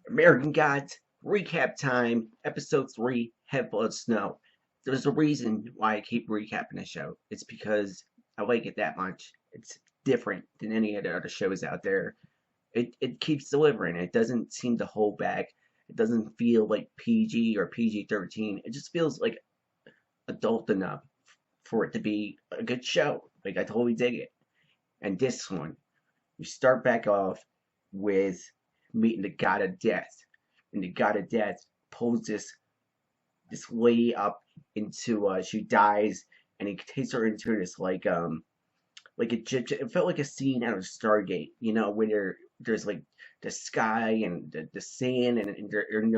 American Gods recap time, episode 3, Head Blood Snow. There's a reason why I keep recapping the show. It's because I like it that much. It's different than any of the other shows out there. It keeps delivering. It doesn't seem to hold back. It doesn't feel like PG or PG-13. It just feels like adult enough for it to be a good show. Like I totally dig it. And this one, we start back off with meeting the God of Death, and the God of Death pulls this lady up into she dies, and he takes her into this like Egyptian. It felt like a scene out of Stargate, where there's like the sky and the sand and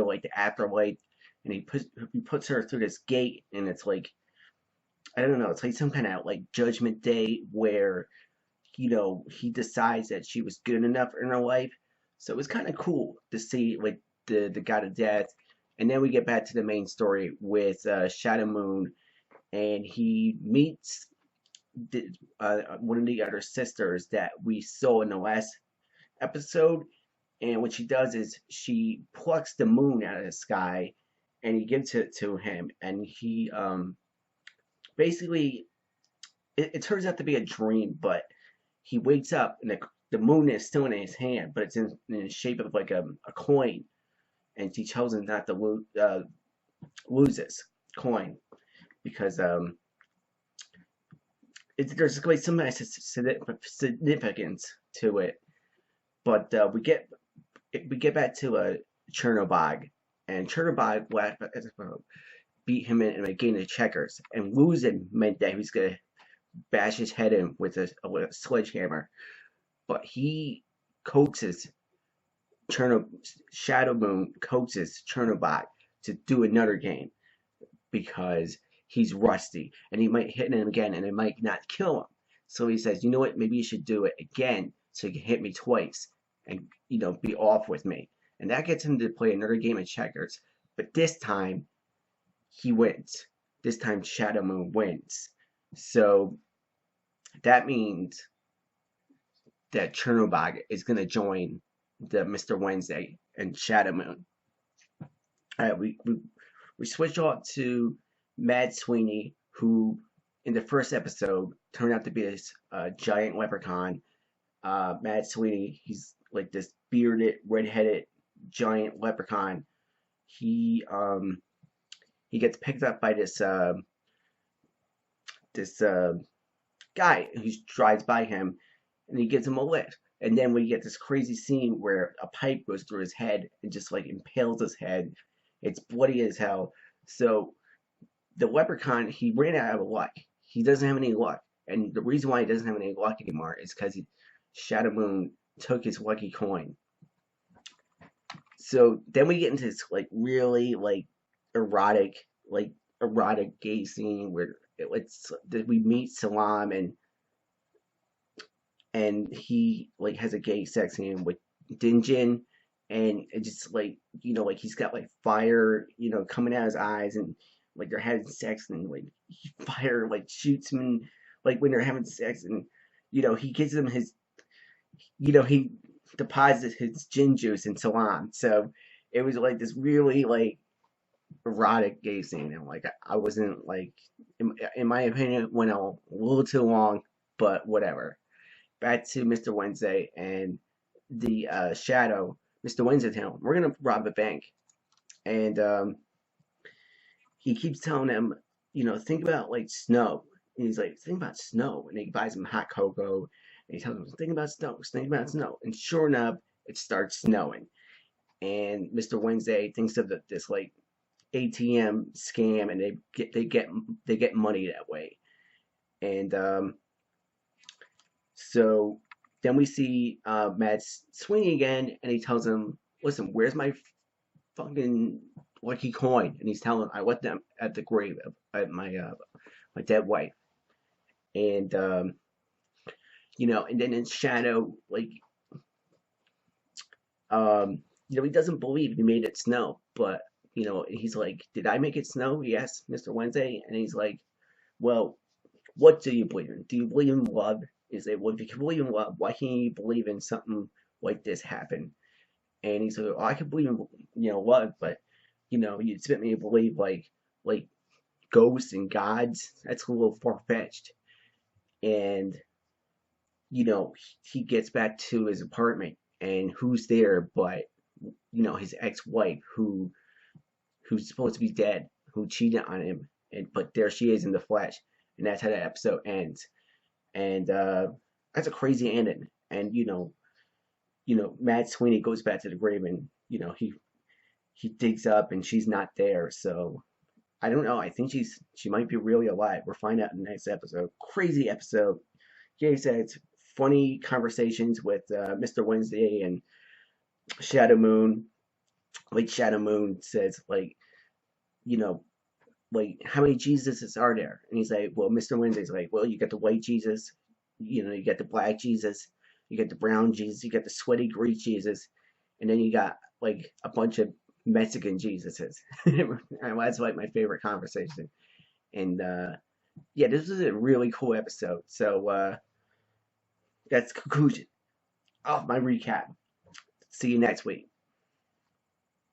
like the afterlife, and he puts her through this gate, and it's like I don't know, it's like some kind of like Judgment Day where he decides that she was good enough in her life. So it was kind of cool to see like the God of Death, and then we get back to the main story with Shadow Moon, and he meets one of the other sisters that we saw in the last episode. And what she does is she plucks the moon out of the sky, and he gives it to him, and he basically it turns out to be a dream, but he wakes up and the moon is still in his hand, but it's in the shape of like a coin, and she tells him not to lose this coin because there's like some nice significance to it. But we get back to Chernobog, and Chernobog beat him in a game of checkers, and losing meant that he was gonna bash his head in with a sledgehammer. But he coaxes Chernob Shadow Moon coaxes Chernobog to do another game because he's rusty and he might hit him again and it might not kill him. So he says, you know what, maybe you should do it again so you can hit me twice and be off with me. And that gets him to play another game of checkers. But this time he wins. This time Shadow Moon wins. So that means that Chernobog is going to join the Mr. Wednesday and Shadow Moon. All right, we switch off to Mad Sweeney, who in the first episode turned out to be this giant leprechaun. Mad Sweeney, he's like this bearded, redheaded giant leprechaun. He gets picked up by this guy who drives by him, and he gives him a lift. And then we get this crazy scene where a pipe goes through his head and just like impales his head. It's bloody as hell. So the leprechaun, he ran out of luck. He doesn't have any luck. And the reason why he doesn't have any luck anymore is because Shadow Moon took his lucky coin. So then we get into this like really erotic, like erotic gay scene where we meet Salam, and he like has a gay sex scene with Dinjin, and it just like like he's got like fire coming out his eyes, and like they're having sex, and like fire like shoots him like when they're having sex, and he gives him his he deposits his gin juice in Salam. So it was like this really like erotic gay scene, and like I wasn't like in my opinion went a little too long, but whatever. Back to Mr. Wednesday and the Shadow. Mr. Wednesday telling him, we're gonna rob a bank, and he keeps telling him, think about like snow. And he's like, think about snow, and he buys him hot cocoa, and he tells him, think about snow, think about snow, and sure enough, it starts snowing, and Mr. Wednesday thinks of this like ATM scam, and they get money that way, and so then we see Matt Sweeney again, and he tells him, "Listen, where's my fucking lucky coin?" And he's telling him, "I left them at the grave of my dead wife." And and then in Shadow, like, he doesn't believe he made it snow, but he's like, "Did I make it snow?" Yes, Mr. Wednesday, and he's like, "Well, what do you believe in? Do you believe in love?" Is it, well, if you can believe in love, why can't you believe in something like this happen? and he's like, oh, I could believe in love, but you expect me to believe like ghosts and gods. That's a little far fetched. And he gets back to his apartment, and who's there but his ex-wife who's supposed to be dead, who cheated on him, and but there she is in the flesh, and that's how that episode ends. And that's a crazy ending. And Matt Sweeney goes back to the grave, and he digs up, and she's not there. So I don't know. I think she might be really alive. We'll find out in the next episode. Crazy episode. Jay said it's funny conversations with Mr. Wednesday and Shadow Moon. Like Shadow Moon says, you know, how many Jesuses are there? And he's like, well, Mr. Wednesday's like, well, you got the white Jesus, you got the black Jesus, you got the brown Jesus, you got the sweaty Greek Jesus, and then you got like a bunch of Mexican Jesuses. That's like my favorite conversation. And yeah, this was a really cool episode. So that's the conclusion of my recap. See you next week.